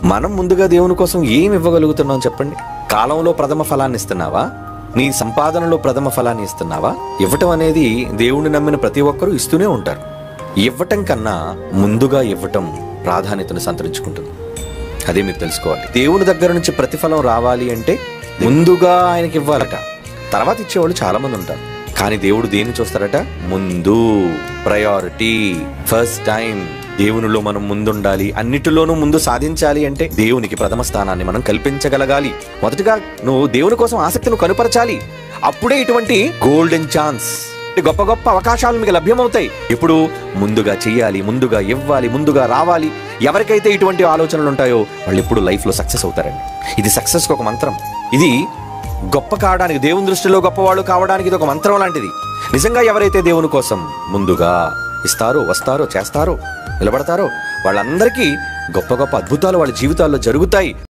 మనం ముందుగా దేవుని కోసం ఏం ఇవ్వగలుగుతున్నాం చెప్పండి? కాలంలో ప్రథమ ఫలాన్ని ఇస్తున్నావా? నీ సంపాదనలో ప్రథమ ఫలాన్ని ఇస్తున్నావా? ఇవ్వటం అనేది దేవుణ్ణి నమ్మిన ప్రతి ఒక్కరూ ఇస్తూనే ఉంటారు. ఇవ్వటం కన్నా ముందుగా ఇవ్వటం ప్రాధాన్యతను సంతరించుకుంటుంది. అదే మీరు తెలుసుకోవాలి. దేవుని దగ్గర నుంచి ప్రతిఫలం రావాలి అంటే ముందుగా ఆయనకి ఇవ్వాలట. తర్వాత ఇచ్చేవాళ్ళు చాలా మంది ఉంటారు. కానీ దేవుడు దేన్ని చూస్తారట? ముందు ప్రయారిటీ, ఫస్ట్ టైం. దేవునిలో మనం ముందుండాలి, అన్నిటిలోనూ ముందు సాధించాలి అంటే దేవునికి ప్రథమ స్థానాన్ని మనం కల్పించగలగాలి. మొదటిగా నువ్వు దేవుని కోసం ఆసక్తిని కనుపరచాలి. అప్పుడే ఇటువంటి గోల్డెన్ ఛాన్స్, గొప్ప గొప్ప అవకాశాలు మీకు లభ్యమవుతాయి. ఇప్పుడు ముందుగా చెయ్యాలి, ముందుగా ఇవ్వాలి, ముందుగా రావాలి. ఎవరికైతే ఇటువంటి ఆలోచనలు ఉంటాయో వాళ్ళు ఎప్పుడు లైఫ్లో సక్సెస్ అవుతారండి. ఇది సక్సెస్కి ఒక మంత్రం. ఇది గొప్ప కావడానికి, దేవుని దృష్టిలో గొప్పవాళ్ళు కావడానికి ఇది ఒక మంత్రం లాంటిది. నిజంగా ఎవరైతే దేవుని కోసం ముందుగా ఇస్తారో, వస్తారో, చేస్తారో, నిలబడతారో వాళ్ళందరికీ గొప్ప గొప్ప అద్భుతాలు వాళ్ళ జీవితాల్లో జరుగుతాయి.